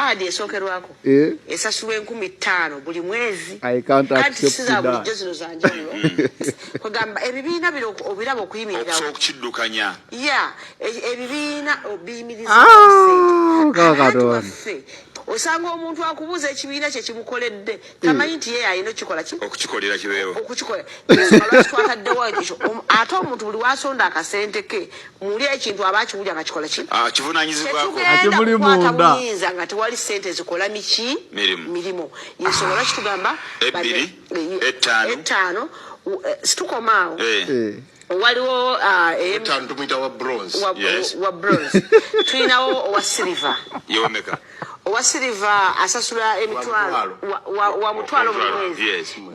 kaadi esookerwako esasulwa 15,000 buli mwezi. I can't accept that. Zino zanjawulo. Kwegamba ebibiina bino obiraba okuyimirira okukiddukanya. Yeah, ebibiina obiyimiriza osanga omuntu akubuza ekibiina kye kimukoledde tamanyi nti ye ayina okukikola ki okukikolera kibeewo okukikola nsonga twataddewo ekyo ate omuntu buli wasonda akasente ke muli ekintu aba akiwulya nga kikola ki kivunaanyizibwako akimuli munda muyinza nga tewali sente zikola mirimu ensonga lwaki tugamba 2 5 situkomaawo waliwo wa bronze tulinawo owa silver yewomeka owa silver asasula emitwalo wa mutwalo mu mwezi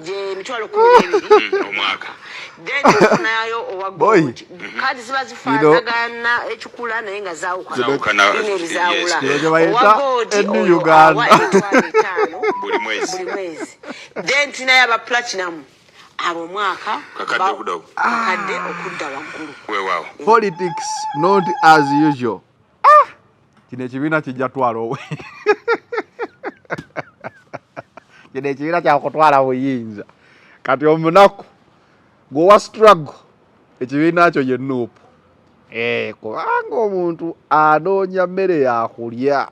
je emitwalo 12 omwaka then tunayo owa gold kadi ziba zifaanagana ekikula naye nga zaawukana owa gold buli mwezi then tunayo aba platinum abo mwaka kakadde okudda waggulu weewaawo politics not as usual. Kino ekibiina kijja twala owe kino ekibiina kyakutwala buyinza kati omunaku gwewa struggle ekibiina kyo ye nuupu kubanga omuntu anoonya mmere yakulya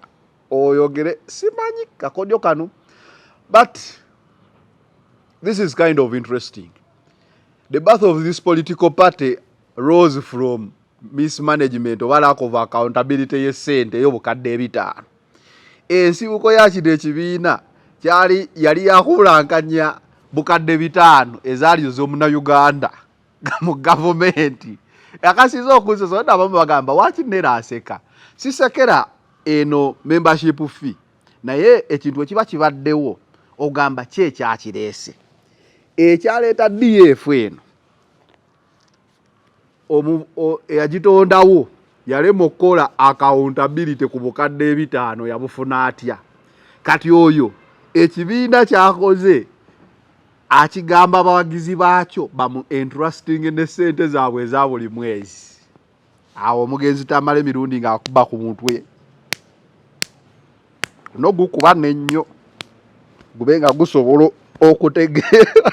oyogere simanyi kakodyo kano but this is kind of interesting. The birth of this political party rose from mismanagement or lack of accountability y'essente y'obukadde 5. Ensibuko ya kino ekibiina yali yakulankanya bukadde 5 ezaali z'omunayuganda mu gavumenti. Akasiza okusosa wonna abamu bagamba wakinera aseka. Sisekera eno membership fee. Naye ekintu ekiba kibaddewo ogamba ki ekyakireese. Ekyaleeta DF eno eyagitondawo yalema okukola accountability ku bukadde 5 yabufuna atya. Kati oyo ekibiina kyakoze akigamba abawagizi baakyo bamu entrusting ne ssente zaabwe eza buli mwezi. Awo omugenzi tamale mirundi ng'akuba ku mutwe nogukuba n'ennyo gube nga gusobola okutegeera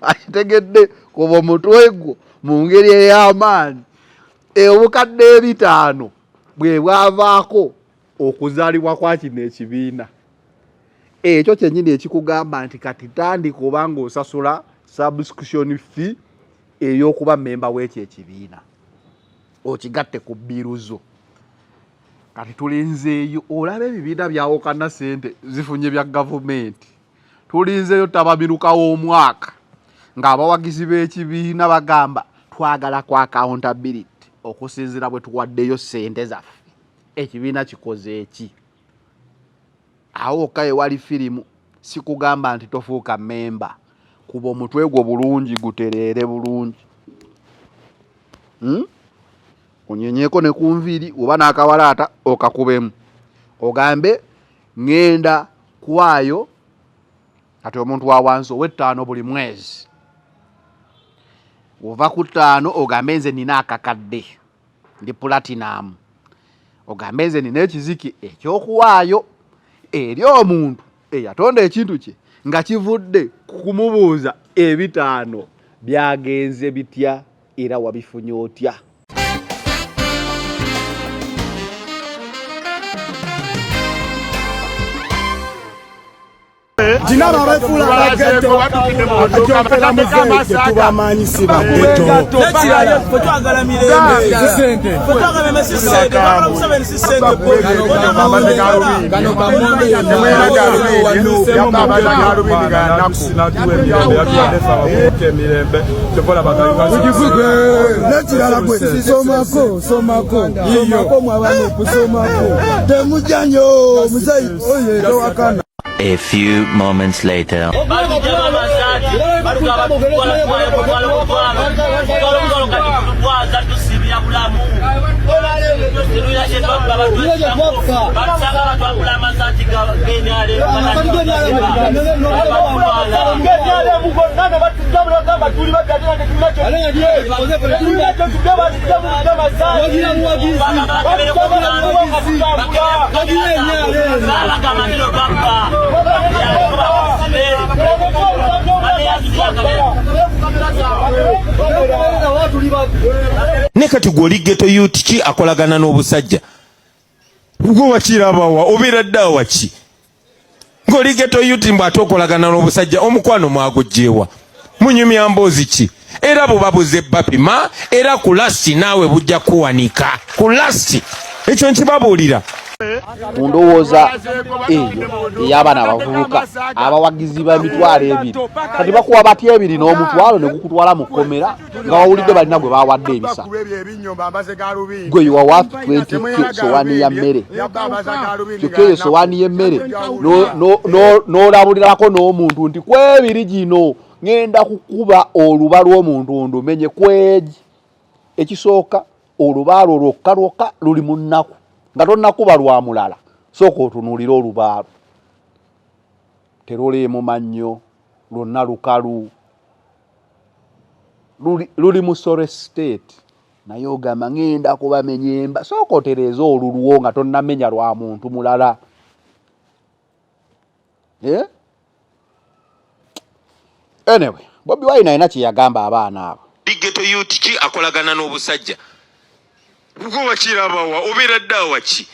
akitegedde kuba omutwe gwo mu ngeri ey'amaanyi obukadde 5 bwe bwavaako okuzaalibwa kwa kino ekibiina ekyo kyennyini ekikugamba nti kati tandika oba ng'osasula subscription fee ey'okuba memba w'ekyo ekibiina okigatte ku bbiruzo kati tulinzeeyo olaba ebibiina byawokana ssente zifunye bya gavumenti tulinzeeyo tababiruka w'omwaka ng'abawagizi b'ekibiina bagamba twagala kwa accountability okusinziira bwe tuwaddeyo ssente zaffe ekibiina kikoze eki awo okaye wali firimu sikugamba nti tofuuka memba kuba omutwe gwo bulungi gutereere bulungi kunyenyeeko ne kunviiri oba n'akawalaata okakubemu ogambe ŋŋenda kwayo kati omuntu wa wansi owe5 buli mwezi ova ku 5 ogambe nze nina akakadde ndi platinum ogambe nze nina ekiziki ekyokuwaayo eri omuntu eyatonda ekintu kye nga kivudde kumubuuza 5 byagenze bitya era wabifunye otya. Jina baba fula bageto atopela muzeke tubamanyisi bageto foto agala mirembe sisente foto agala mesisente baba kusaba nisisente baba negarubi kano bamonde yamwera garubi wanu ya baba garubi nga naku natuwe ya defa babuke mirembe tokola bakayiwa ujivuge letira kwe somako mwabane kusomako temujanyo muzayi oye do wakana. A few moments later. Nekati gwoli ghetto youth ki akolagana n'obusajja gwe wakirabawa obeera dda waki ng'oli ghetto youth mbw ate okolagana n'obusajja omukwano mwagujjeewa munyumya mboozi ki era bubabuze bapima era ku lasti naawe bujja kuwanika ku lasti ekyo nkibabuulira mundowooza eyo ey'abaana abavubuka abawagizi b'emitwalo ebiri kati bakuwa batya ebiri n'omutwalo ne gukutwala mu kkomera nga wawulidde balina gwe bawadde ebisa gwe you are worth 20 sowaani ya mmere kyokka eyo sowaani y'emmere n'olabulirako n'omuntu nti kwebiri gino ngenda kukuba oluba lw'omuntu ndumenye kwegi ekisooka olubaalo lwokka luli mu nnaku nga tonnakuba lwa mulala sooka otunuulira olubaalo teruliimu mannyo lwonna lukalu luli mu sore state naye ogamba ngenda kubamenya emba sooka otereeza olulwo nga tonnamenya lwa muntu mulala anyway Bobi Wine alina kye yagamba abaana abo ghetto youth ki akolagana n'obusajja gwe wakirabawa obeera dda waki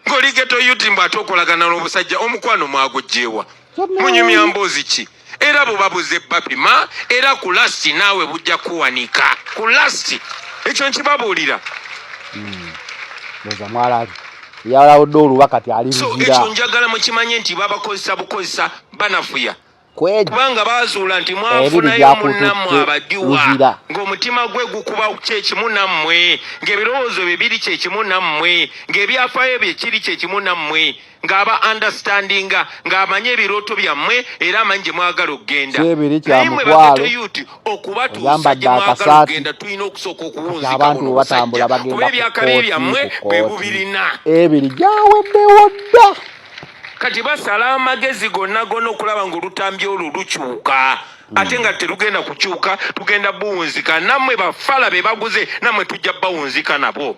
ng'oli ghetto youth mbw ate okolagana n'obusajja omukwano mwagujjeewa munyumya mboozi ki era bubabuze bapima era ku lasti naawe bujja kuwanika ku lasti ekyo nkibabuulira loza mwalabi yalawudde oluba kati ali luzira ekyo njagala mukimanye nti babakozesa bukozesa banafuya kubanga bazuula nti mwafunayo munnammwe abajuwa ng'omutima gwe gukuba kyekimu nammwe ng'ebirowoozo bye biri kyekimu nammwe ng'ebyafaayo bye kiri kyekimu nammwe ng'aba understandinga ng'amanye ebirooto byammwe era amanyi gye mwagala okugenda naye mwe bageto yuti okubatuusa gye mwagala okugenda tulina okusooka okuwunzika buno obusajja kuba ebyakale byammwe bwe bubirina ebiri gyaweddewo dda kati basala amagezi gonna okulaba ng'olutambi olwo lukyuka ate nga terugenda kukyuka tugenda buwunzika nammwe bafala be baguze nammwe tujja bawunzika nabo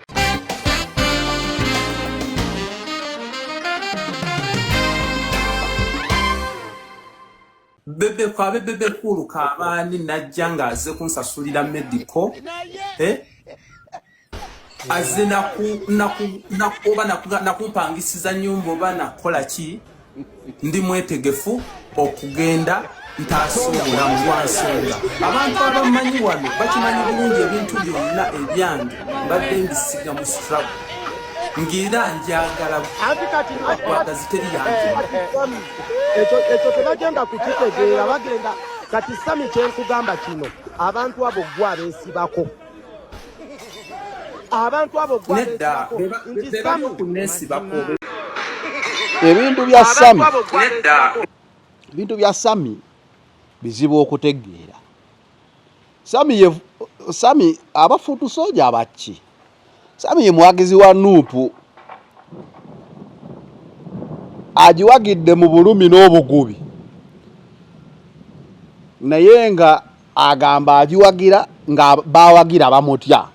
bebe kulu kabaani najja ng'aze kunsasulira medical aze nakumpangisiza nyumba oba nakola ki ndi mwetegefu okugenda ntaasuubula mu lwansonga abantu abamanyi wano bakimanyi bulungi ebintu byonna ebyange mbadde mbisiga mu struggle ngira njagala akwagazi teri yange ekyo tebagenda kukitegeera bagenda kati sami kyenkugamba kino abantu abo gwe abeesibako abantu abo ebintu bya Sami bizibu okutegeera. Sami abafutu soja abaki Sami ye mwagizi wa Nuupu ajiwagidde mu bulumi n'obugubi naye nga agamba ajiwagira nga bawagira bamutya.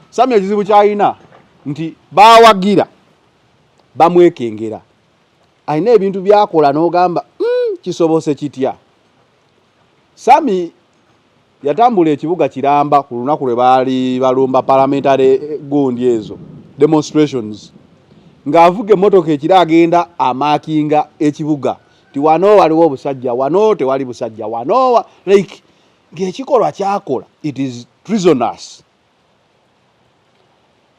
Sami ekizibu kyalina nti bawagira bamwekengera alina ebintu byakola n'ogamba kisobose kitya. Sami yatambula ekibuga Kiramba ku lunaku lwe baali balumba parliamentary gundi ezo demonstrations ng'avuga emmotoka ekira agenda amaakinga ekibuga ti wano waliwo obusajja wano tewali busajja wano like ng'ekikolwa kyakola it is treasonous.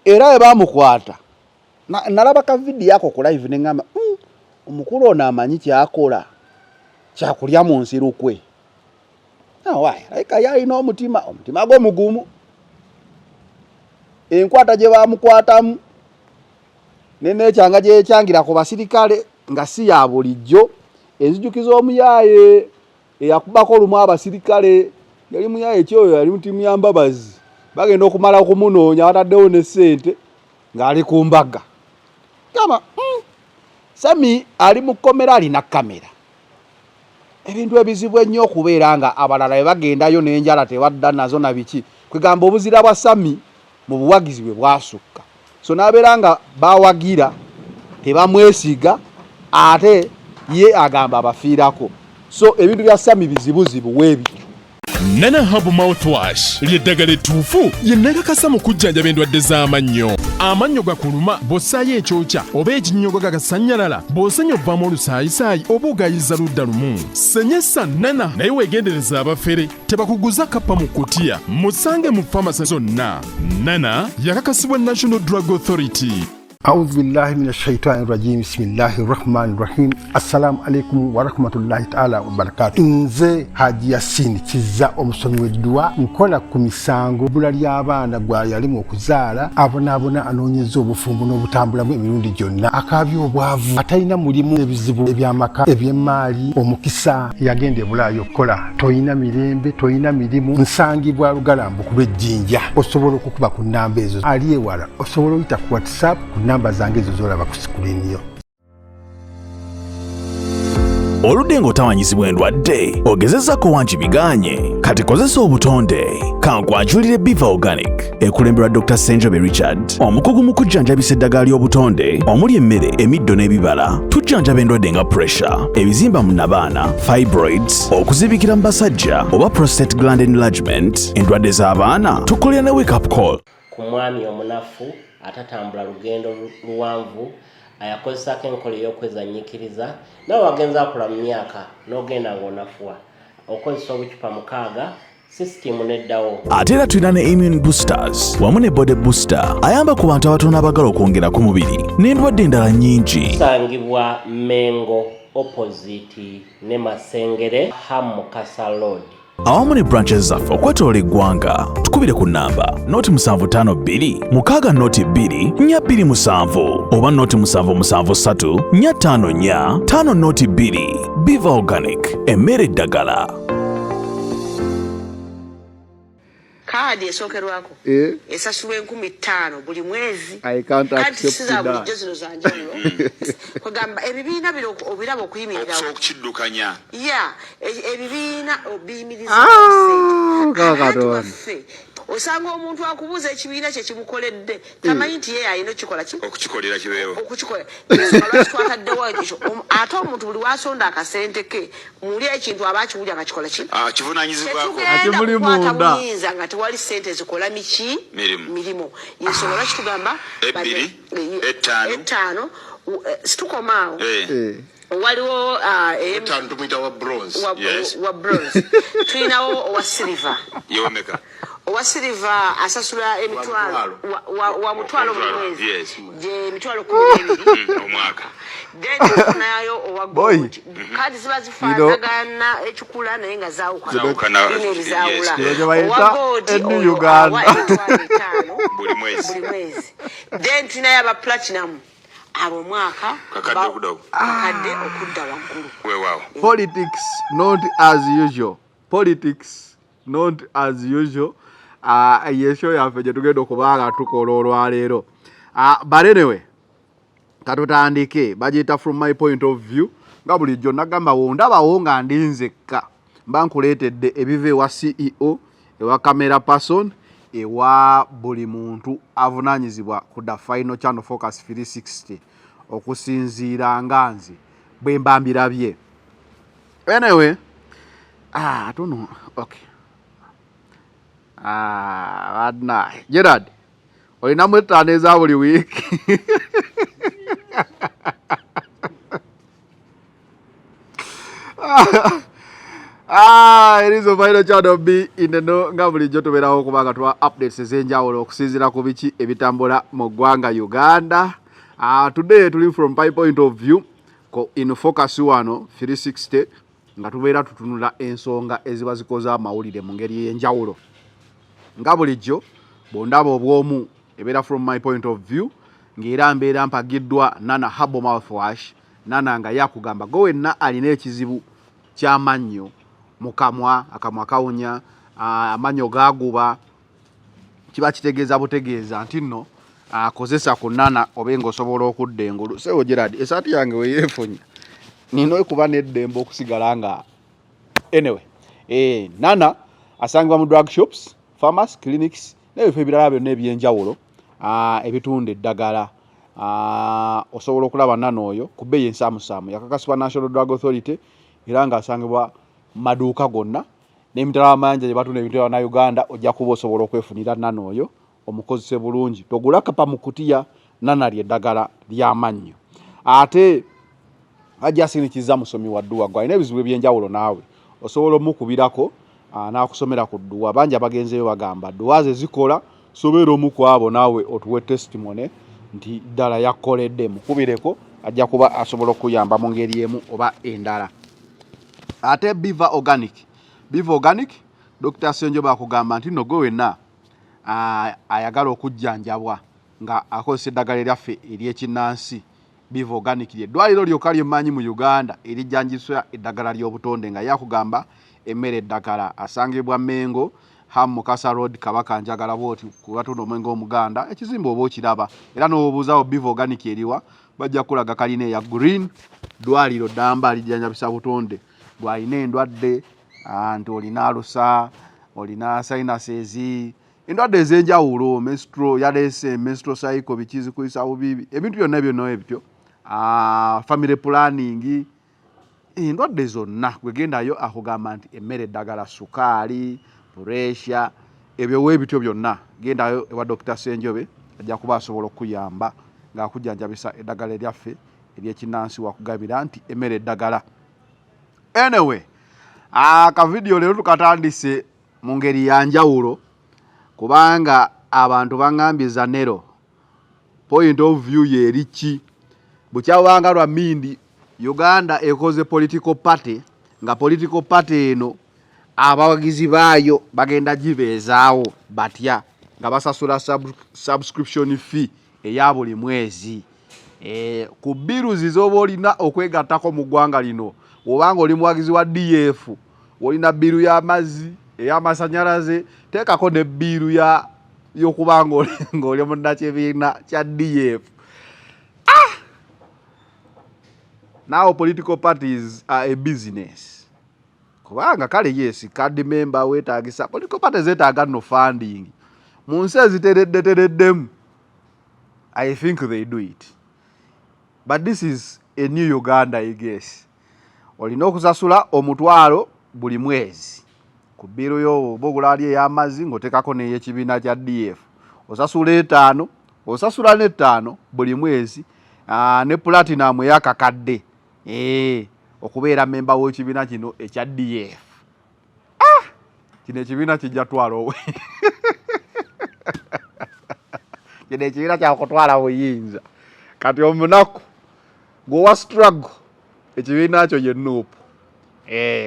Era ebamukwata nalaba ka video yako ku live nengamba omukulu ono amanyi kyakola kyakulya mu nsiru kwe. Like yalina omutima gwe mugumu enkwata gye bamukwatamu n'ekyanga gye kyangira ku basirikale nga si ya bulijjo ezijukiza omuyaaye eyakubako olumu abasirikale yali muyaaye ekyoyo yali mutimu ya Mbabazi bagenda okumala okumunoonya bataddewo ne ssente ng'ali ku mbaga kama Sami ali mu kkomera alina kamera ebintu ebizibu ennyo okubeera nga abalala bagendayo n'enjala tebadda nazo na biki kwegamba obuzira bwa Sami mu buwagizi bwe bwasukka so n'abeera nga bawagira tebamwesiga ate ye agamba abafiirako so ebintu bya Sami bizibuzibu weebityo. Nana Hub Mouthwash ly'eddagala ettuufu yennagakasa mu kujjanjaba endwadde z'amannyo. Amannyo gakuluma bw'ossaayo ekyokya oba ekinnyogo gagasannyalala bw'osenya ovaamu olusaayisaayi oba ogayiza ludda lumu. Senyesa Nana naye weegendereza abafere tebakuguza kappa mu kkutiya musange mu famasi zonna. Nana yakakasibwa National Drug Authority. أعوذ بالله من الشيطان الرجيم بسم الله الرحمن الرحيم السلام عليكم ورحمة الله تعالى وبركاته nze Haji Yasin kiza omusomi w'eddwa nkola ku misango bula ly'abaana gwa yalimu okuzaala abonaabona anoonyeza obufumbo n'obutambulamu emirundi gyonna akaabya obwavu atalina mulimu ebizibu eby'amaka eby'emmaali omukisa yagenda ebulaayo okukola toyina mirembe toyina mirimu nsangibwa lugalambu ku lw'ejjinja osobola okukuba ku nnamba ezo ali ewala osobola oyita ku WhatsApp ku namba zange ezo zolaba ku sikulini yo. Oludde ng'otawanyizibwa endwadde ogezezzaako wangi biganye kati kozesa obutonde kankwanjulire Biva Organic ekulemberwa Dr. Senjobe Richard omukugu mu kujjanjabisa eddagala ly'obutonde omuli emmere emiddo n'ebibala tujjanjaba endwadde nga pressure ebizimba mu nabaana fibroids okuzibikira mu basajja oba prostate gland enlargement endwadde z'abaana tukolera ne wake up call ku mwami omunafu atatambula lugendo luwanvu ayakozesako enkola ey'okwezannyikiriza nawe wagenza akula mu myaka n'ogenda ng'onafuwa okozesa obucupa 6 sisitimu neddawo. Ate era tulina ne immune boosters wamu ne body booster ayamba ku bantu abatono abagala okwongera ku mubiri n'endwadde endala nnyingi. Tusangibwa Mengo opposite ne Masengere Hamukasa Road. Awamu ne branches zaffe okwetoola eggwanga tukubire ku namba noti 752 mukaaga noti 2 427 oba noti 773 454 5 noti 2. Biva Organic emmere eddagala. Kaadi esookerwako esasulwa 15,000 buli mwezi. I can't accept that. Bulijjo zino zanjawulo kwegamba ebibiina bino obiraba okuyimirirawo okukiddukanya ebibiina obiyimiriza kakatoni osanga omuntu akubuuza ekibiina kye kimukoledde tamanyi nti ye alina okukikola okukikolera kibeewo okukikola lwakitwataddewo ekyo ate omuntu buli wasonda akasente ke muli ekintu aba akiwulya akakikola ki kivunaanyizibwako akimuli munda muyinza nga tewali sente zikola miki mirimu yensonga lwaki tugamba 2 5 situkomaawo waliwo wa bronze tulinawo owa silver owa silver asasula emitwalo wa mutwalo mu mwezi gye emitwalo 12 omwaka then tufunayo owa gold kadi ziba zifaanagana ekikula naye nga zaawukana owa gold owa emitwalo 5 buli mwezi then tulinayo aba platinum abo mwaka kakadde okudda waggulu weewaawo. Politics not as usual. Politics not as usual. Yesho yaffe gye tugenda okubaanga tukola olwaleero. But anyway, katutandike bagiyita from my point of view nga bulijjo nagamba wondabawo nga ndi nzekka mba nkuleetedde ebiva ewa CEO ewa camera person ewa buli muntu avunaanyizibwa ku the final channel focus 360 okusinziira nga nze bwe mba mbirabye. Anyway, I don't know. Okay. Adna Gerard olina mwetaano eza buli wiiki erizo final channel B ineno nga bulijjo tubeerawo kubanga tuwa updates ez'enjawulo okusinziira ku biki ebitambula mu ggwanga Uganda. Today tuli from my point of view in focus 360 nga tubeera tutunula ensonga eziba zikoze amawulire mu ngeri y'enjawulo nga bulijjo bondaba obwomu ebeera from my point of view ng'era mbeera mpagiddwa Nana Hub Mouthwash. Nana nga yakugamba go wenna alina ekizibu ky'amannyo mu kamwa akamwa kawunya amannyo gaaguba kiba kitegeeza butegeeza nti nno akozesa ku Nana obenga osobola okudda engulu. Sewo Gerard esaati yange weyeefunya nina okuba n'eddembe okusigala nga Anyway, Nana asangibwa mu drug shops, pharmacies, clinics n'ebifo ebirala byonna ebyenjawulo ebitunda eddagala. Osobola okulaba Nana oyo ku bbeeyi ensaamusaamu yakakasibwa National Drug Authority era ng'asangibwa maduuka gonna n'emitala amayanja gye batunda ebintu bya Uganda ojja kuba osobola okwefunira Nana oyo omukozese bulungi. Togula kapa mu kutiya, Nana ly'eddagala ly'amannyo. Ate ajja sinikiza musomi wa dduwa gwa alina ebizibu ebyenjawulo naawe osobola omukubirako n'akusomera ku dduwa. Bangi abagenzeyo bagamba dduwa ze zikola, sobeera omu ku abo naawe otuwe testimony nti ddala yakkoledde, mukubireko ajja kuba asobola okuyamba mu ngeri emu oba endala. Ate Beaver Organic Dr. Ssenjobe akugamba nti nno gwe wenna ayagala okujjanjabwa nga akozesa eddagala lyaffe ery'ekinnansi. Beaver Organic ly'eddwaliro lyokka ly'emmanyi mu Uganda erijjanjiswa eddagala ly'obutonde nga yakugamba emmere eddagala. Asangibwa Mengo Mukasa Road Kabaka njagala bwoti ku batunda omwenge omuganda ekizimbe oba okiraba era n'obuuzaawo Beaver Organic eriwa bajja kulaga kalina eya green ddwaliro ddamba lijjanjabisa butonde. Bw'alina endwadde nti olina alusa, olina sinuses, endwadde ez'enjawulo, menstrual cycle, bikizi kuyisa bubibi, ebintu byonna byonna ebyo, family planning, endwadde zonna gwegendayo akugamba nti emmere eddagala, sukaali, pressure, ebyo weebityo byonna gendayo ewa Dr. Ssenjobe ajja kuba asobola okuyamba ng'akujjanjabisa eddagala eryaffe ery'ekinnansi wakugabira nti emmere eddagala. Anyway, akavidiyo leero tukatandise mu ngeri ya njawulo kubanga abantu baŋŋambye Zanero point of view yeri ki. Bukyawanga lwa mindi Uganda ekoze political party nga political party eno abawagizi baayo bagenda gibeezaawo batya nga basasula subscription fee eya buli mwezi. Ku biruzi z'oba olina okwegattako mu ggwanga lino obanga oli muwagizi wa DF olina biru y'amazzi ey'amasannyalaze teekako ne biru y'okubanga ng'oli munnakibiina kya DF. Now political parties are a business. Kubanga kale yes card member weetaagisa political parties zeetaaga no funding. Mu nsi ezitereddemu I think they do it. But this is a new Uganda I guess. Olina okusasula omutwalo buli mwezi ku biro yo bogula ali ey'amazzi ng'oteekako n'ey'ekibiina kya DF. Osasula 5, osasula ne 5 buli mwezi ne platinum ey'akakadde okubeera memba w'ekibiina kino ekya DF. Kino ekibiina kijja twala owe kino ekibiina kyakutwala buyinza kati omunaku gwowa struggle ekibiina kyo ye Nuupu.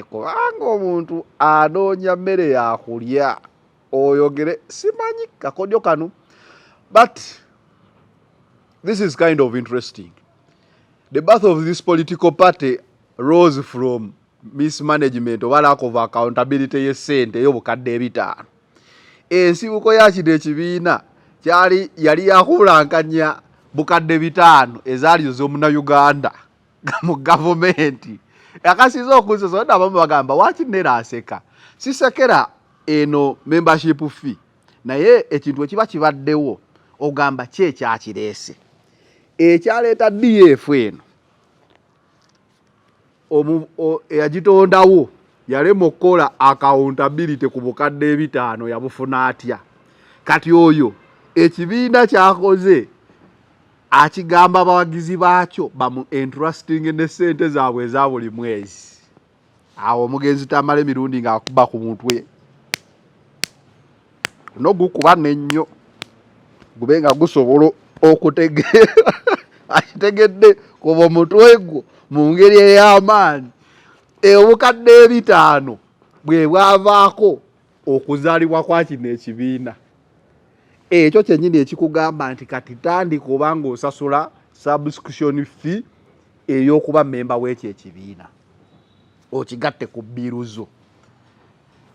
Kubanga omuntu anoonya mmere yakulya oyogere simanyi kakodyo kano. But this is kind of interesting. The birth of this political party rose from mismanagement or lack of accountability y'essente ey'obukadde 5. Ensibuko ya kino ekibiina yali yakulankanya bukadde 5 ezaali ez'omunnauganda mu gavumenti. Akasiza okuzizo abamu bagamba waki nera aseka. Sisekera eno membership fee. Naye ekintu ekiba kibaddewo ogamba ki ekyakireese. Ekyaleeta DF eno eyagitondawo yalema okukola accountability ku bukadde 5 yabufuna atya. Kati oyo ekibiina kyakoze akigamba abawagizi baakyo bamu entrusting ne ssente zaabwe eza buli mwezi. Awo omugenzi tamala emirundi ng'akuba ku mutwe nogukuba n'ennyo gube nga gusobola okutegeera akitegedde kuba omutwe gwo mu ngeri ey'amaanyi. Obukadde 5 bwe bwavaako okuzaalibwa kwa kino ekibiina. Ekyo kyennyini ekikugamba nti kati tandika obanga osasula subscription fee ey'okuba memba w'ekyo ekibiina okigatte ku biruzo.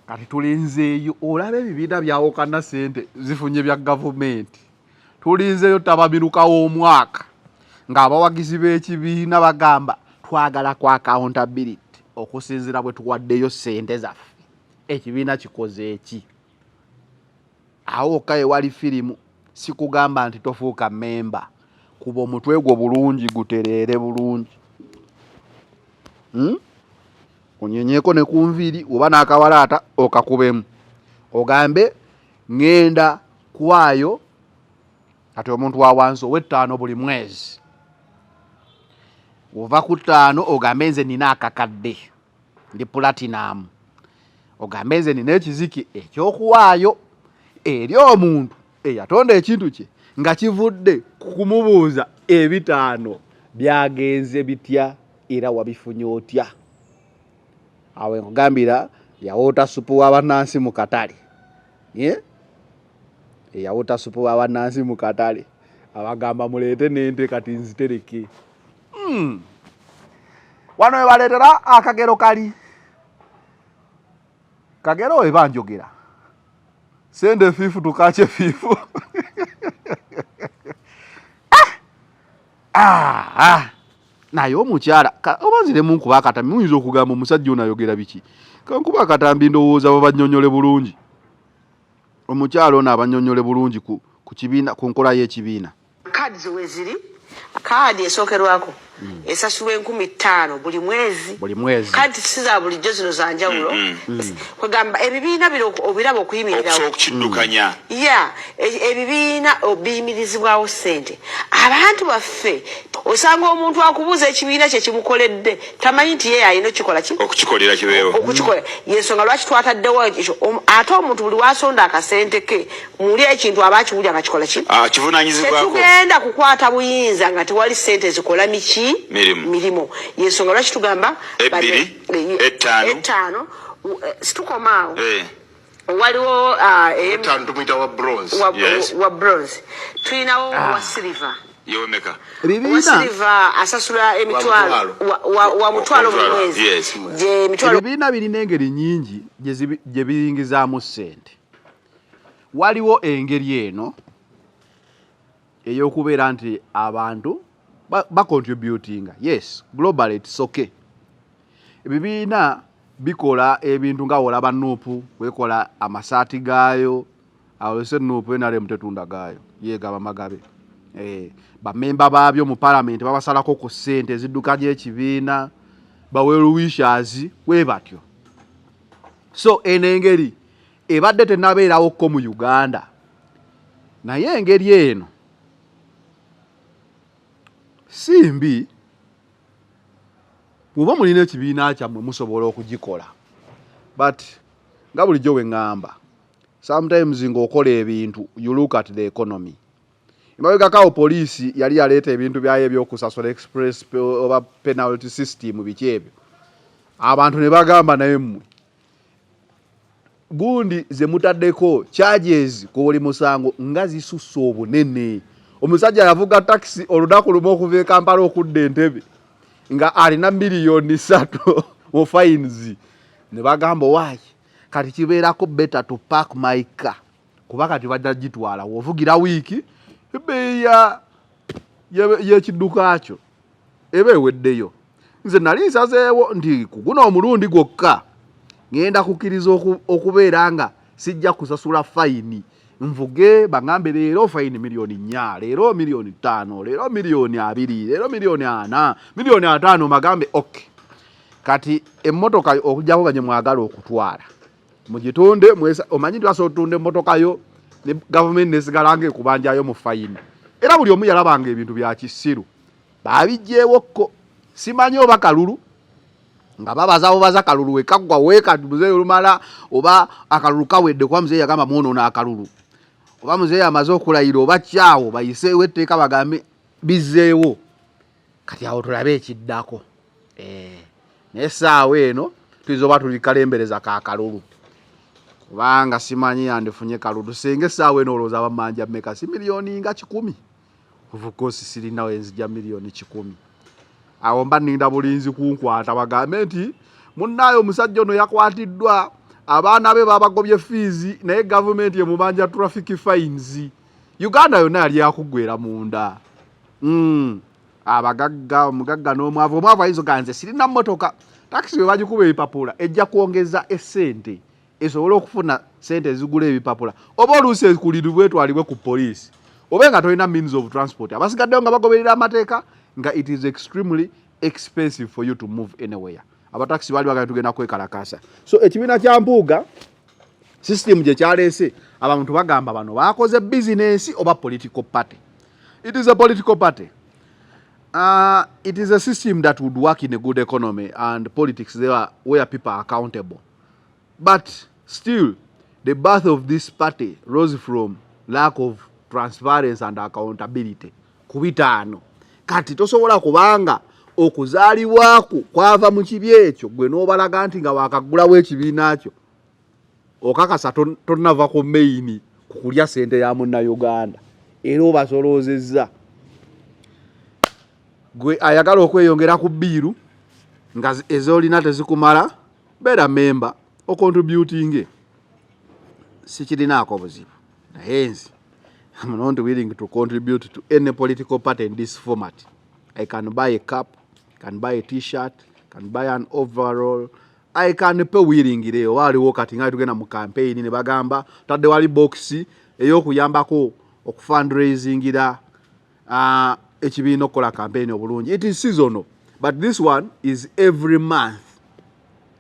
Kati tulinzeeyo olaba ebibiina byawokana ssente zifunye bya gavumenti. Tulinzeeyo tabamiruka w'omwaka ng'abawagizi b'ekibiina bagamba twagala ku accountability. okusinziira bwe tuwaddeyo ssente zaffe ekibiina kikoze eki. Awo kaye wali firimu sikugamba nti tofuuka memba kuba omutwe gwo bulungi gutereere bulungi. Onyenyeeko ne kunviiri oba n'akawalaata okakubemu ogambe ngenda kwayo kati omuntu wa wansi ow'ettaano buli mwezi. Ova ku ttaano ogambe nze nina akakadde ndi platinum, ogambe nze nina ekiziki ekyokuwaayo eri omuntu eyatonda ekintu kye nga kivudde kumubuuza ebitaano byagenze bitya era wabifunye otya. Awe nkugambira yawoota supu w'abannansi mu katale. Yawoota supu w'abannansi mu katale abagamba muleete n'ente kati nzitereke. Wano we baleetera akagero kali kagero we banjogera sende fifu tukache fifu. Naye omukyala obanzire munkuba akatambi muyinza okugamba omusajja ono ayogera biki. Kankuba akatambi ndowooza babanyonyole bulungi. Omukyala ono abanyonyole bulungi ku kibiina ku nkola y'ekibiina. Kaadi zeweziri kaadi esookerwako esasulwa 15,000 buli mwezi. Kaadi siza bulijjo zino za njawulo. Kwegamba ebibiina bino obiraba okuyimirirawo okukiddukanya. Ebibiina obiyimirizibwawo ssente. Abantu baffe osanga omuntu akubuuza ekibiina kye kimukoledde tamanyi nti ye alina okukikola ki okukikolera kibeewo okukikola yensonga lwaki twataddewo ekyo ate omuntu buli wasonda akasente ke muli ekintu aba akiwulya akakikola ki kivunaanyizibwako. Tetugenda kukwata buyinza nga tewali ssente zikola mirimu. Yensonga lwaki tugamba 2, 5 situkomaawo waliwo wa bronze tulinawo wa silver. Yomeka. Silver asasula emitwalo wa mutwalo mu mwezi. Je mitwalo. Ebibiina birina engeri nnyingi gye biyingizaamu ssente. Waliwo engeri eno ey'okubeera nti abantu bacontributinga. Yes, globally it's okay. Ebibiina bikola ebintu nga olaba Nuupu wekola amasaati gaayo awese Nuupu NRM tetunda gaayo yeegaba magabe. Bamemba baabyo mu parliament babasalako ku ssente ezidduka gy'ekibiina baweruwishazi we batyo. So enengeri ebadde tenabeerawo ko mu Uganda naye engeri eno simbi bw'oba mulina ekibiina kyammwe musobola okugikola. But nga bulijjo we ngamba sometimes ng'okola ebintu you look at the economy. Imabegakawo poliisi yali yaleeta ebintu byayo ebyokusasula express oba penalty system biki ebyo. Abantu ne bagamba naye mmwe gundi ze mutaddeko charges ko buli musango nga zisussa obunene. Omusajja yavuga taxi olunaku lumu okuva e Kampala okudda Entebbe nga alina miliyoni 3 mu fines. Ne bagamba waayi kati kibeerako better to park my car kuba kati bajja gitwala wovugira wiiki ebeeya y'ekidduka kyo eba eweddeyo. Nze nali nsazeewo nti kuguno omulundi gwokka ngenda kukkiriza okubeera nga sijja kusasula fayini nvuge bagambe leero fayini miliyoni 4, leero miliyoni 5, leero miliyoni 2, leero miliyoni 4, miliyoni 5 magambe okay. Kati emmotoka okujjako ganye mwagala okutwala mugitunde omanyi nti asobola otunde emmotoka yo ne government nesigala ng'ekubanjayo mu fayini. Era buli omu yalabanga ebintu bya kisiru babijjeewokko simanyi oba kalulu nga babaza kalulu wekaggwa weka muzeeyi olumala oba akalulu kawedde kuba muzeeyi yagamba mwonoona akalulu oba muzeeyi amaze okulayira oba kyawo bayiseewo etteeka bagambe bizzeewo. Kati awo tulabe ekiddako. Naye essaawa eno tuyinza oba tuli kalembereza ka kalulu kubanga simanyi yandifunye kalulu singa essaawa eno olowooza abamanja mmeka si miliyoni nga 10. Of course sirinawo enzija miliyoni 10. Awo mba nninda bulinzi kunkwata bagambe nti munnaayo omusajja ono yakwatiddwa abaana be babagobye fees naye government emubanja traffic fines. Uganda yonna yali yakuggwera munda. Abagagga omugagga n'omwavu ayinza ganze sirina mmotoka taxi bwe bagikuba ebipapula ejja kwongeza essente esobole okufuna sente ezigula ebipapula oba oluusi ekuliribwe etwalibwe ku poliisi oba nga tolina means of transport abasigaddeyo nga bagoberera amateeka nga it is extremely expensive for you to move anywhere abataxi bali bagenda tugenda kwekalakasa so ekibiina kya Mpuuga system gye kyaleese abantu bagamba bano bakoze business oba political party. It is a political party. It is a system that would work in a good economy and politics there where people are accountable. But still, the birth of this party rose from lack of transparency and accountability. Kubitaano. Kati tosobola kubanga okuzaalibwako kwava mu kibi ekyo gwe n'obalaga nti nga wakagulawo ekibiina kyo okakasa tonnava ku maini kukulya sente ya Munnayuganda era obasoloozezza gwe ayagala okweyongera ku bbiiru nga ezolina tezikumala beera member ocontributing sikirinaako buzibu naye nzi I'm not willing to contribute to any political party in this format. I can buy a cap, can buy a t-shirt, can buy an overall. I can pay willingly. Wali wakati ngai tugenda mu campaign ne bagamba tadde wali box ey'okuyambako fundraising ira ekibiina okola campaign obulungi. It is seasonal, but this one is every month.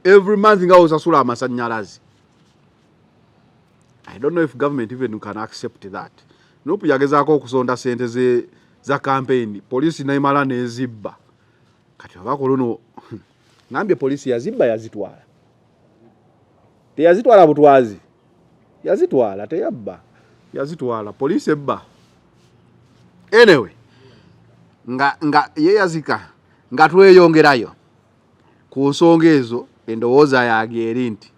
Every month nga osasula amasanyalazi. I don't know if government even can accept that. Nupu yagezaako okusonda sente za campaign. Polisi naimala nezibba. Kati wabako luno ngambye polisi yazibba yazitwala. Teyazitwala butwazi. Yazitwala teyabba. Yazitwala polisi ebba. Anyway, nga yeyazika nga tweyongerayo ku nsonga ezo endowooza yange eri nti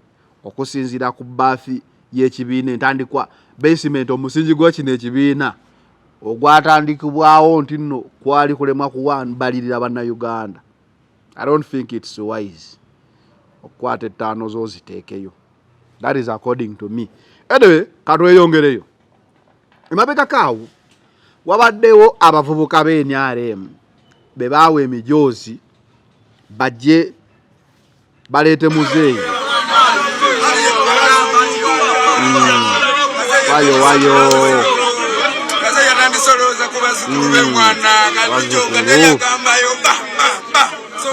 okusinziira ku baafi y'ekibiina entandikwa basement omusingi gwa kino ekibiina ogwatandikibwawo nti nno kwali kulemwa kuwambalirira bannayuganda. I don't think it's wise okukwata ettaano zoziteekeyo. That is according to me. Anyway, katweyongereyo. Emabega kaawo wabaddewo abavubuka b'NRM be baawa emijoozi bajje baleete muzeeyi. Wayo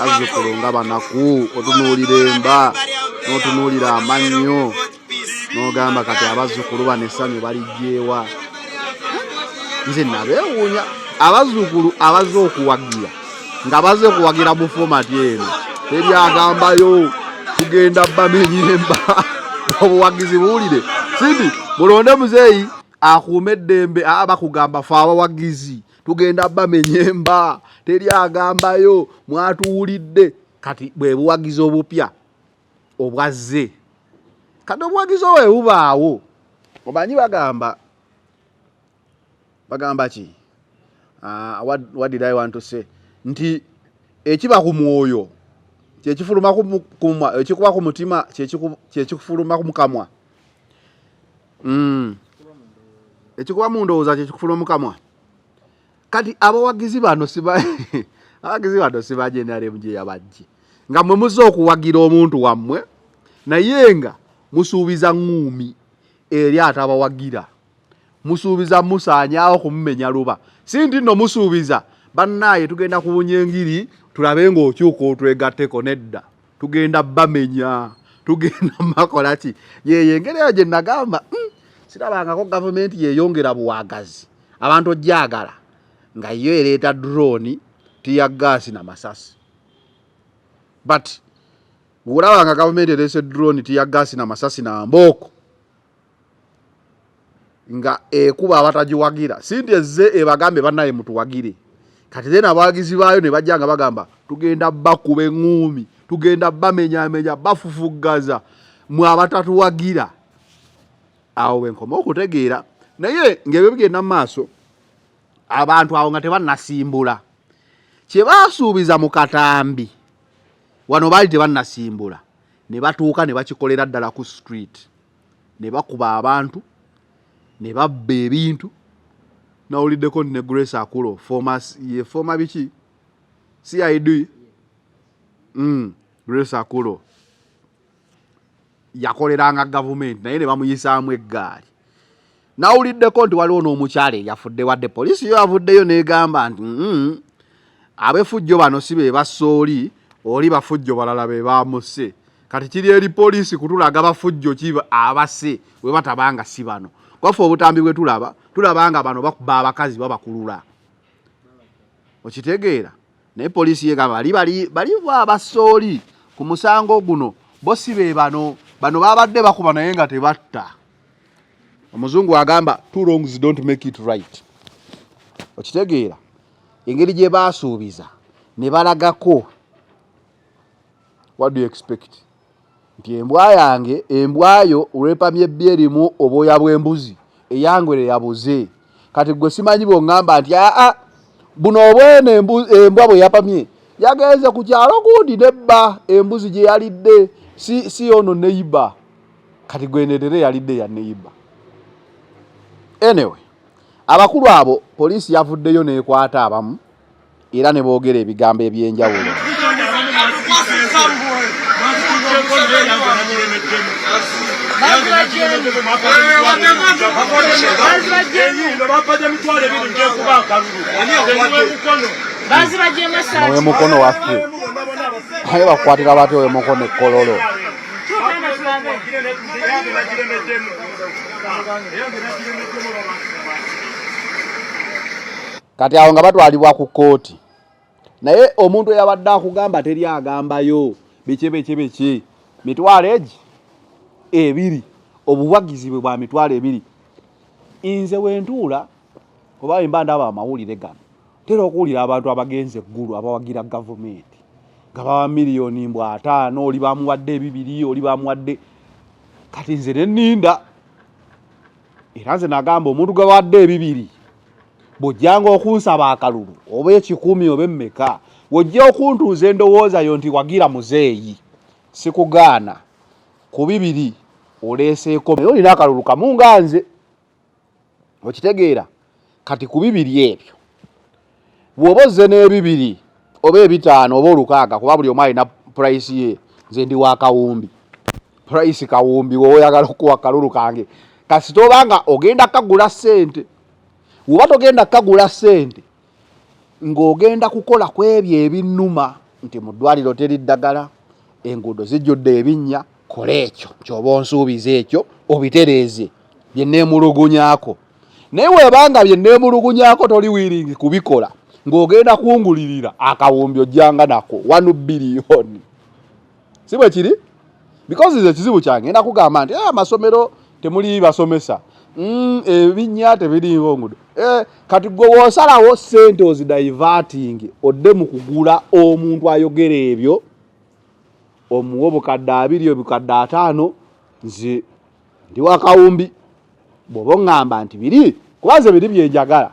azukulu nga banaku otunuulira emba n'otunuulira amannyo n'ogamba kati abazzukulu bano essanyu balijjeewa. Nze nabeewuunya abazzukulu abaze okuwagira nga baze kuwagira mu fomati eno teryagambayo tugenda bamenyemba obuwagizi buwulire sindi mulonde muzeeyi akuuma eddembe bakugamba fe abawagizi tugenda bamenyemba teryagambayo mwatuwulidde. Kati bwe buwagizi obupya obwazze kati obuwagizi obwe bubaawo omanyi bagamba ki what did I want to say nti ekiba ku mwoyo kyekifuluma ekikuba ku mutima kyekifuluma ku mukamwa. Ekikuba mu ndowooza kyekifuluma mu kamwa. Kati abawagizi bano siba NRM gye yabajje nga mwe muzze okuwagira omuntu wammwe naye nga musuubiza ngumi eri atabawagira musuubiza musaanyaawo kumumenya luba si nti nno musuubiza bannaaye tugenda kubunya engiri tulabe ng'okyuka otwegatteko nedda tugenda bamenya tugenda makola ki yeye engeri eyo gye nagamba sirabangako gavumenti yeyongera buwagazi abantu ojjagala nga yo ereeta drone tiyaggaasi n'amasasi but bw'olabanga gavumenti ereese drone tiyaggaasi n'amasasi n'ambooko nga ekuba abatagiwagira si nti ezze ebagambe bannaye mutuwagire. Kati then abawagizi baayo ne bajja nga bagamba tugenda bakuba eŋŋuumi tugenda bamenyamenya bafufuggaza mwe abatatuwagira. Awo wenkoma okutegeera naye ng'ebyo bigenda mu maaso abantu awo nga tebannasimbula kye baasuubiza mu katambi wano baali tebannasimbula ne batuuka ne bakikolera ddala ku street ne bakuba abantu ne babba ebintu. Nawuliddeko ne Grace Akulo former biki CID Grace Akulo yakoleranga government naye ne bamuyisaamu eggaali. Nawuliddeko nti waliwo n'omukyala yafudde wadde poliisi yo yavuddeyo n'egamba nti abefujjo bano si be basooli oli bafujjo balala be bamuse. Kati kiri eri poliisi kutulaga bafujjo ki abase we batabanga si bano. Kwafe obutambi bwe tulabanga bano bakuba abakazi babakulula. Okitegeera? Naye poliisi yegamba bali abasooli ku musango guno bo si be bano babadde bakuba naye nga tebatta. Omuzungu agamba two wrongs don't make it right. Okitegeera? Engeri gye baasuubiza ne balagako. What do you expect? Nti embwa yange embwayo olwepamye ebyerimu obwoya bw'embuzi eyangwere yabuze. Kati gwe simanyi bw'ongamba nti buno obwene embwa bwe yapamye yagenze ku kyalo gundi nebba embuzi gye yalidde si ono neiba. Kati gwe netere yalidde ya neiba. Anyway, abakulu abo poliisi yavuddeyo n'ekwata abamu era ne boogera ebigambo ebyenjawulo. Owe mukono waffe aye bakwatira bate owe mukono ekkololo. Kati awo nga batwalibwa ku kooti. Naye omuntu eyabadde akugamba teri agambayo biki mitwalo egi ebiri obuwagizi bwe bwa mitwalo ebiri. Inze wentuula oba emba ndaba amawulire gano tera okuwulira abantu abagenze eggulu abawagira gavumenti nga bawa miliyoni 5 oli bamuwadde 2 oli bamuwadde. Kati nze nenninda era nze nagamba omuntu gwe wadde 2 bw'ojjanga okunsaba akalulu oba 10 oba mmeka wojja okuntuuza endowooza yo nti wagira muzeeyi sikugaana ku 2 oleeseeko naye olina akalulu kamu nga nze. Okitegeera? Kati ku 2 ebyo bw'oba ozze n'ebibiri oba 5 oba 6 kuba buli omu alina price ye. Nze ndi wa kawumbi price kawumbi wowe oyagala okuwa akalulu kange kasita obanga ogenda kagula ssente. Woba togenda kagula ssente ng'ogenda kukola ku ebyo ebinnuma nti mu ddwaliro teri ddagala enguudo zijjudde ebinnya kola ekyo ky'oba onsuubiza ekyo obitereeze bye neemulugunyaako. Naye webanga bye neemulugunyaako toli wiringi kubikola ng'ogenda kungulirira akawumbi ojjanga nako 1 billion. Si bwe kiri? Because nze ekizibu kyange ngenda kugamba nti amasomero temuli basomesa ebinnya tebiriiwo ngudo. Kati gwe woosalawo ssente ozidiverting odde mu kugula omuntu ayogera ebyo omuwa obukadde 2 obukadde 5 nze ndi wa kawumbi bw'oba oŋŋamba nti biri kuba nze biri byenjagala.